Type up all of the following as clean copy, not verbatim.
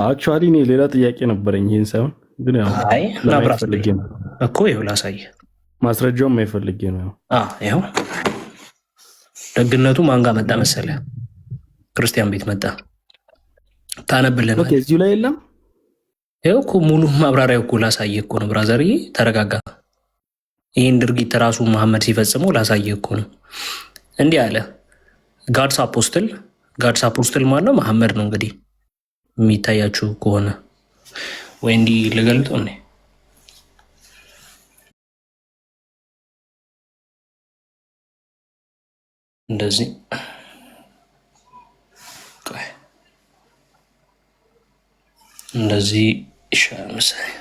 አክቹዋሊ እኔ ሌላ ጥያቄ ነበረኝ። ይሄን ሳይሆን ግን ያው አይ ለማየት ፈልጌ ነው እኮ ይኸው ላሳየህ። ማስረጃውም አይፈልጌ ነው። ይኸው ደግነቱ ማን ጋር መጣ መሰለህ? ክርስቲያን ቤት መጣ። ታነብልን። ኦኬ፣ እዚሁ ላይ የለም። ይኸው እኮ ሙሉ ማብራሪያ እኮ ላሳየህ እኮ ነው። ብራዘርዬ ተረጋጋ። ይህን ድርጊት ራሱ መሐመድ ሲፈጽመው ላሳየህ እኮ ነው። እንዲህ አለ። ጋድስ አፖስትል ማለት ነው መሐመድ ነው እንግዲህ የሚታያችሁ ከሆነ ወይ እንዲህ ልገልጠው ነው። እንደዚህ እንደዚህ ይሻላል መሰለኝ።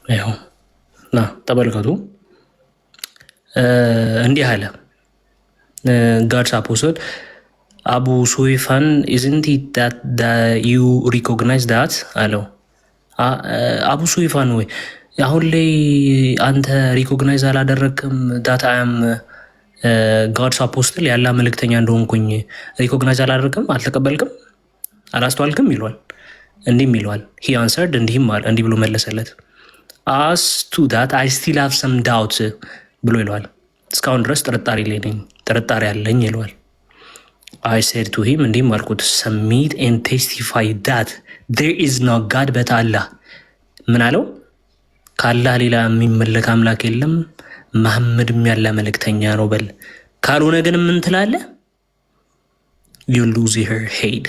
ይኸው ና ተመልከቱ። እንዲህ አለ ጋድስ አፖስትል አቡ ሱይፋን ኢዝንት ዩ ሪኮግናይዝ ዳት አለው። አቡ ሱይፋን ወይ አሁን ላይ አንተ ሪኮግናይዝ አላደረግክም? ዳት አም ጋድስ አፖስትል ያላ መልእክተኛ እንደሆንኩኝ ሪኮግናይዝ አላደረግክም? አልተቀበልክም? አላስተዋልክም? ይለዋል። እንዲህም ይለዋል። ሂ አንሰርድ እንዲህ ብሎ መለሰለት። አስ ቱ ዳት አይ ስቲል ሃቭ ሰም ዳውት ብሎ ይለዋል። እስካሁን ድረስ ጥርጣሬ አለኝ ይለዋል። አይ ሴድ ቱ ሂም እንዲህም አልኩት፣ ሰሚት ኤንድ ቴስቲፋይ ዳት ዜር ኢዝ ኖ ጋድ በት አላህ። ምን አለው? ከአላህ ሌላ የሚመለክ አምላክ የለም፣ መሐመድም ያለ መልእክተኛ ነው በል። ካልሆነ ግን ምን ትላለህ? ዩ ሉዝ ዩር ሄድ፣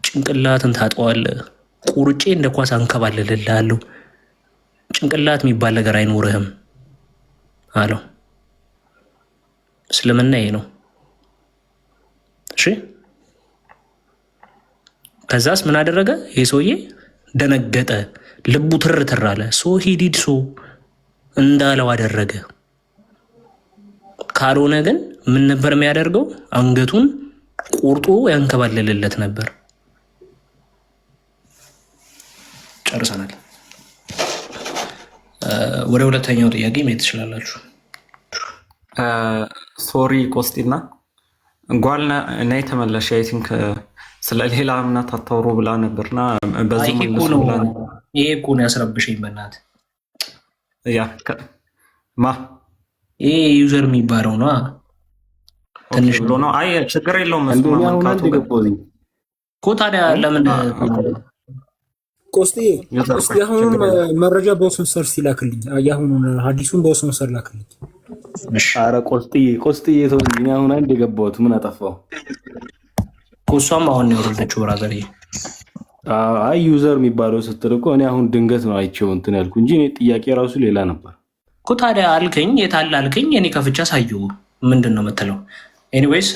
ጭንቅላትን ታጠዋለህ። ቁርጬ እንደ ኳስ አንከባልልልሃለሁ፣ ጭንቅላት የሚባል ነገር አይኖርህም አለው። እስልምና ይሄ ነው። እሺ፣ ከዛስ ምን አደረገ? ይህ ሰውዬ ደነገጠ፣ ልቡ ትር አለ። ሶ ሂዲድ ሶ እንዳለው አደረገ። ካልሆነ ግን ምን ነበር የሚያደርገው? አንገቱን ቁርጦ ያንከባለልለት ነበር። ጨርሰናል። ወደ ሁለተኛው ጥያቄ መሄድ ትችላላችሁ። ሶሪ ቆስጢና ጓል ናይ ተመለሽ አይ ቲንክ ስለ ሌላ እምነት አታውሩ ብላ ነበርና በዚህ ይሄ እኮ ነው ያስረብሸኝ። በእናትህ ማ ይሄ ዩዘር የሚባለው ነው ትንሽ ብሎ ነው። አይ ችግር የለውም እኮ ታዲያ ለምን ቆስጤ አሁን መረጃ በውስጥ መሰር ሲላክልኝ ያሁኑን ሀዲሱን በውስጥ መሰር ላክልኝ። ኧረ ቆስጤ ተውኝ። አሁን አንድ የገባሁት ምን አጠፋው? እሷም አሁን ነው የወረደችው ብራዘር። አይ ዩዘር የሚባለው ስትል እኮ እኔ አሁን ድንገት ነው አይቼው እንትን ያልኩ እንጂ እኔ ጥያቄ ራሱ ሌላ ነበር እኮ። ታዲያ አልከኝ፣ የታለ አልከኝ። እኔ ከፍቻ ሳየው ምንድን ነው የምትለው? ኤኒዌይስ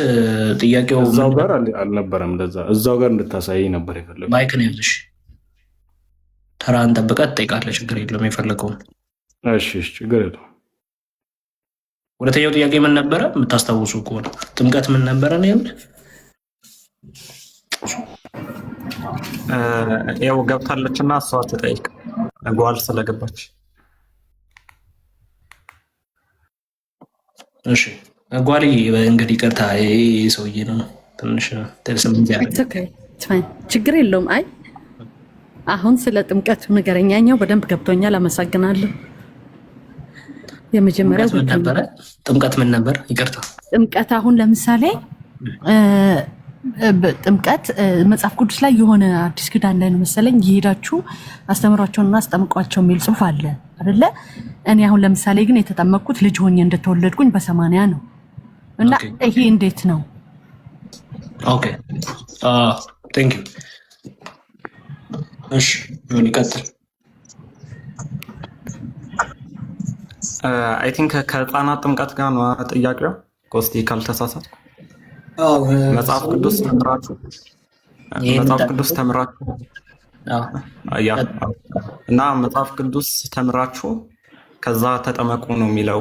ጥያቄው እዛው ጋር አልነበረም። ለዛ እዛው ጋር እንድታሳይ ነበር የፈለገው። ማይክ ነው ያዝሽ። ተራን ጠብቀህ ትጠይቃለህ። ችግር የለውም የፈለገውን። እሺ ችግር የለውም። ሁለተኛው ጥያቄ ምን ነበረ? የምታስታውሱ ከሆነ ጥምቀት ምን ነበረ ነው ያሉት? ያው ገብታለችና እሷ ትጠይቅ ጓል ስለገባች። እሺ ጓል እንግዲህ ይቅርታ፣ ይሄ ሰውዬ ነው ትንሽ ችግር የለውም። አይ አሁን ስለ ጥምቀቱ ንገረኛኛው በደንብ ገብቶኛል። አመሰግናለሁ። የመጀመሪያው ጥምቀት ምን ነበር? ይቅርታ ጥምቀት አሁን ለምሳሌ ጥምቀት መጽሐፍ ቅዱስ ላይ የሆነ አዲስ ኪዳን ላይ ነው መሰለኝ የሄዳችሁ አስተምሯቸውንና አስጠምቋቸው የሚል ጽሑፍ አለ አይደለ? እኔ አሁን ለምሳሌ ግን የተጠመቅኩት ልጅ ሆኜ እንደተወለድኩኝ በ80 ነው እና ይሄ እንዴት ነው? ኦኬ ቴንክ ዩ። እሺ ምን ይቀጥል? አይ ቲንክ ከህፃናት ጥምቀት ጋር ነው ጥያቄው። ቆስቲ ካልተሳሳትኩ መጽሐፍ ቅዱስ ተምራችሁ እና መጽሐፍ ቅዱስ ተምራችሁ ከዛ ተጠመቁ ነው የሚለው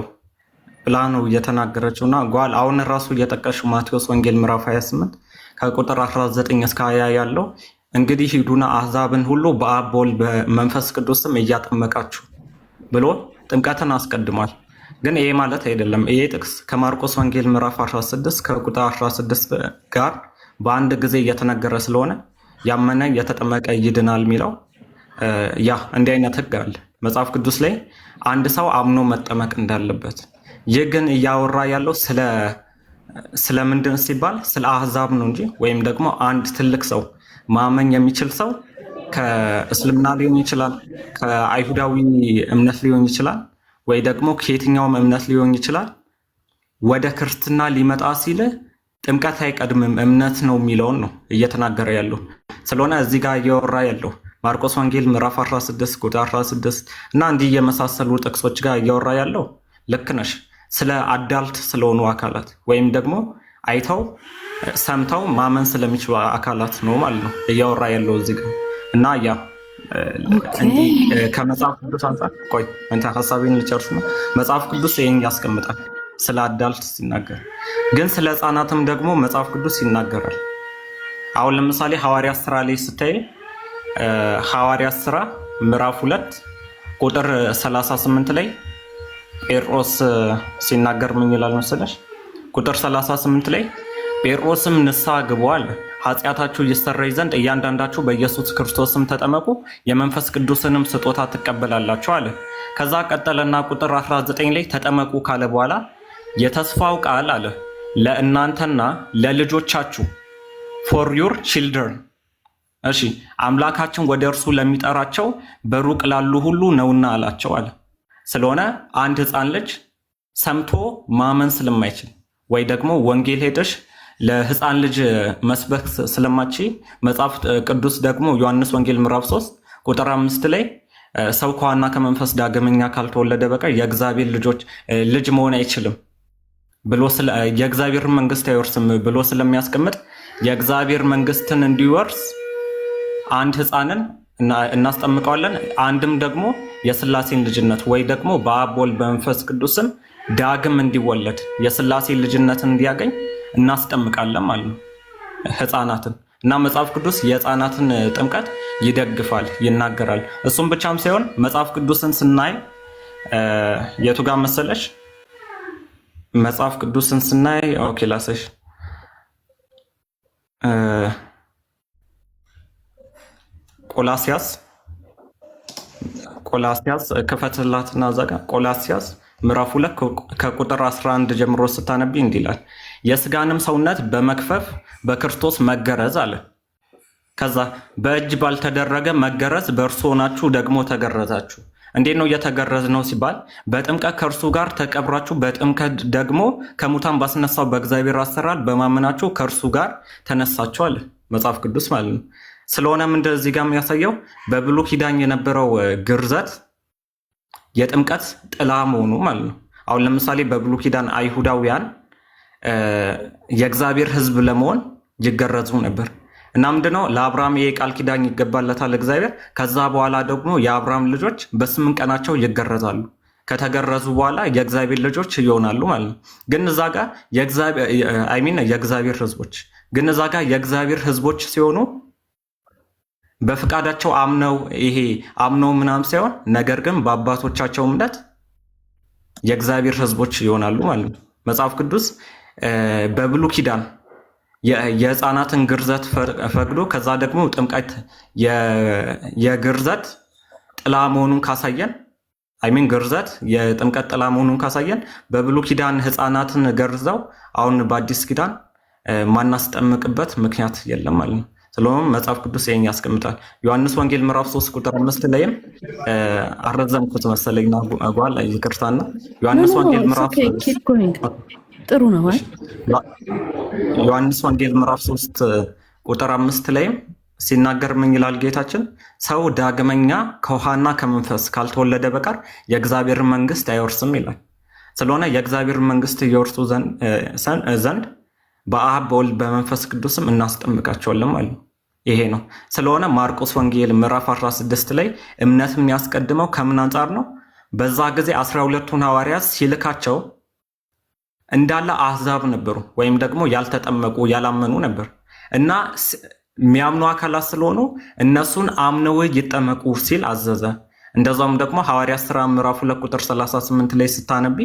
ብላ ነው እየተናገረችው። እና ጓል አሁን ራሱ እየጠቀሽ ማቴዎስ ወንጌል ምዕራፍ 28 ከቁጥር 19 እስከ 20 ያለው እንግዲህ ሂዱና አሕዛብን ሁሉ በአብ በወልድ በመንፈስ ቅዱስም እያጠመቃችሁ ብሎ ጥምቀትን አስቀድሟል። ግን ይሄ ማለት አይደለም። ይሄ ጥቅስ ከማርቆስ ወንጌል ምዕራፍ 16 ከቁጥር 16 ጋር በአንድ ጊዜ እየተነገረ ስለሆነ ያመነ የተጠመቀ ይድናል የሚለው ያ እንዲህ አይነት ህግ አለ መጽሐፍ ቅዱስ ላይ አንድ ሰው አምኖ መጠመቅ እንዳለበት። ይህ ግን እያወራ ያለው ስለምንድን ሲባል ስለ አህዛብ ነው እንጂ ወይም ደግሞ አንድ ትልቅ ሰው ማመን የሚችል ሰው ከእስልምና ሊሆን ይችላል፣ ከአይሁዳዊ እምነት ሊሆን ይችላል፣ ወይ ደግሞ ከየትኛውም እምነት ሊሆን ይችላል። ወደ ክርስትና ሊመጣ ሲል ጥምቀት አይቀድምም እምነት ነው የሚለውን ነው እየተናገረ ያለው። ስለሆነ እዚህ ጋር እያወራ ያለው ማርቆስ ወንጌል ምዕራፍ 16 ቁጥር 16 እና እንዲህ የመሳሰሉ ጥቅሶች ጋር እያወራ ያለው ልክ ነሽ፣ ስለ አዳልት ስለሆኑ አካላት ወይም ደግሞ አይተው ሰምተው ማመን ስለሚችሉ አካላት ነው ማለት ነው እያወራ ያለው እዚህ ጋር እና ያ እንዲህ ከመጽሐፍ ቅዱስ አንጻር ቆይ እንትን ሀሳቤን ልጨርስ ነው። መጽሐፍ ቅዱስ ይህን ያስቀምጣል ስለ አዳልት ሲናገር፣ ግን ስለ ህፃናትም ደግሞ መጽሐፍ ቅዱስ ይናገራል። አሁን ለምሳሌ ሐዋርያት ሥራ ላይ ስታይ ሐዋርያት ሥራ ምዕራፍ 2 ቁጥር 38 ላይ ጴጥሮስ ሲናገር ምን ይላል መሰለሽ? ቁጥር 38 ላይ ጴጥሮስም ንስሐ ግቡ አለ፣ ኃጢአታችሁ ይሰረይ ዘንድ እያንዳንዳችሁ በኢየሱስ ክርስቶስም ተጠመቁ፣ የመንፈስ ቅዱስንም ስጦታ ትቀበላላችሁ አለ። ከዛ ቀጠለና ቁጥር 19 ላይ ተጠመቁ ካለ በኋላ የተስፋው ቃል አለ ለእናንተና ለልጆቻችሁ for your children። እሺ አምላካችን ወደ እርሱ ለሚጠራቸው በሩቅ ላሉ ሁሉ ነውና አላቸው አለ። ስለሆነ አንድ ህፃን ልጅ ሰምቶ ማመን ስለማይችል ወይ ደግሞ ወንጌል ሄደሽ ለህፃን ልጅ መስበክ ስለማች መጽሐፍ ቅዱስ ደግሞ ዮሐንስ ወንጌል ምዕራፍ 3 ቁጥር 5 ላይ ሰው ከዋና ከመንፈስ ዳግመኛ ካልተወለደ በቀር የእግዚአብሔር ልጅ መሆን አይችልም ብሎ የእግዚአብሔር መንግስት አይወርስም ብሎ ስለሚያስቀምጥ የእግዚአብሔር መንግስትን እንዲወርስ አንድ ህፃንን እናስጠምቀዋለን። አንድም ደግሞ የስላሴን ልጅነት ወይ ደግሞ በአብ ወልድ በመንፈስ ቅዱስም ዳግም እንዲወለድ የስላሴን ልጅነትን እንዲያገኝ እናስጠምቃለን ማለት ነው ህፃናትን። እና መጽሐፍ ቅዱስ የህፃናትን ጥምቀት ይደግፋል፣ ይናገራል። እሱም ብቻም ሳይሆን መጽሐፍ ቅዱስን ስናይ የቱ ጋር መሰለሽ? መጽሐፍ ቅዱስን ስናይ ኦኬ ላሰሽ ቆላሲያስ ክፈትላትና ዘጋ። ቆላሲያስ ምዕራፍ 2 ከቁጥር 11 ጀምሮ ስታነቢ እንዲህ ይላል፣ የስጋንም ሰውነት በመክፈፍ በክርስቶስ መገረዝ አለ። ከዛ በእጅ ባልተደረገ መገረዝ በእርሱ ሆናችሁ ደግሞ ተገረዛችሁ። እንዴት ነው የተገረዝ ነው ሲባል በጥምቀት ከእርሱ ጋር ተቀብራችሁ በጥምቀት ደግሞ ከሙታን ባስነሳው በእግዚአብሔር አሰራር በማመናችሁ ከእርሱ ጋር ተነሳችሁ አለ መጽሐፍ ቅዱስ ማለት ነው። ስለሆነም እንደዚህ ጋር የሚያሳየው በብሉይ ኪዳን የነበረው ግርዘት የጥምቀት ጥላ መሆኑ ማለት ነው። አሁን ለምሳሌ በብሉይ ኪዳን አይሁዳውያን የእግዚአብሔር ሕዝብ ለመሆን ይገረዙ ነበር እና ምንድነው ለአብርሃም ይሄ ቃል ኪዳን ይገባለታል እግዚአብሔር። ከዛ በኋላ ደግሞ የአብርሃም ልጆች በ8 ቀናቸው ይገረዛሉ። ከተገረዙ በኋላ የእግዚአብሔር ልጆች ይሆናሉ ማለት ነው። ግን እዛ ጋር የእግዚአብሔር ሕዝቦች ግን እዛ ጋር የእግዚአብሔር ሕዝቦች ሲሆኑ በፍቃዳቸው አምነው ምናምን ሳይሆን ነገር ግን በአባቶቻቸው እምነት የእግዚአብሔር ሕዝቦች ይሆናሉ ማለት ነው። መጽሐፍ ቅዱስ በብሉይ ኪዳን የህፃናትን ግርዘት ፈቅዶ ከዛ ደግሞ ጥምቀት የግርዘት ጥላ መሆኑን ካሳየን ግርዘት የጥምቀት ጥላ መሆኑን ካሳየን በብሉይ ኪዳን ህፃናትን ገርዘው አሁን በአዲስ ኪዳን ማናስጠምቅበት ምክንያት የለም ማለት ነው። ስለሆነም መጽሐፍ ቅዱስ ይሄን ያስቀምጣል። ዮሐንስ ወንጌል ምዕራፍ 3 ቁጥር 5 ላይም አረዘምኩት መሰለኝና ጓል ይቅርታና ዮሐንስ ወንጌል ምዕራፍ ጥሩ ነው። ዮሐንስ ወንጌል ምዕራፍ 3 ቁጥር 5 ላይም ሲናገር ምን ይላል ጌታችን? ሰው ዳግመኛ ከውሃና ከመንፈስ ካልተወለደ በቀር የእግዚአብሔር መንግስት አይወርስም ይላል። ስለሆነ የእግዚአብሔር መንግስት የወርሱ ዘንድ በአብ በወልድ በመንፈስ ቅዱስም እናስጠምቃቸዋለን ማለት ነው። ይሄ ነው። ስለሆነ ማርቆስ ወንጌል ምዕራፍ 16 ላይ እምነት የሚያስቀድመው ከምን አንጻር ነው? በዛ ጊዜ 12ቱን ሐዋርያት ሲልካቸው እንዳለ አህዛብ ነበሩ ወይም ደግሞ ያልተጠመቁ ያላመኑ ነበር እና የሚያምኑ አካላት ስለሆኑ እነሱን አምነው ይጠመቁ ሲል አዘዘ። እንደዛውም ደግሞ ሐዋርያት ሥራ ምዕራፍ 2 ቁጥር 38 ላይ ስታነቢ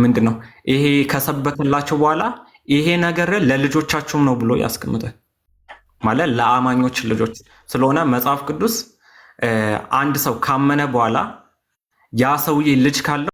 ምንድነው ይሄ ከሰበክላቸው በኋላ ይሄ ነገር ለልጆቻችሁም ነው ብሎ ያስቀምጣል። ማለት ለአማኞች ልጆች ስለሆነ መጽሐፍ ቅዱስ አንድ ሰው ካመነ በኋላ ያ ሰውዬ ልጅ ካለው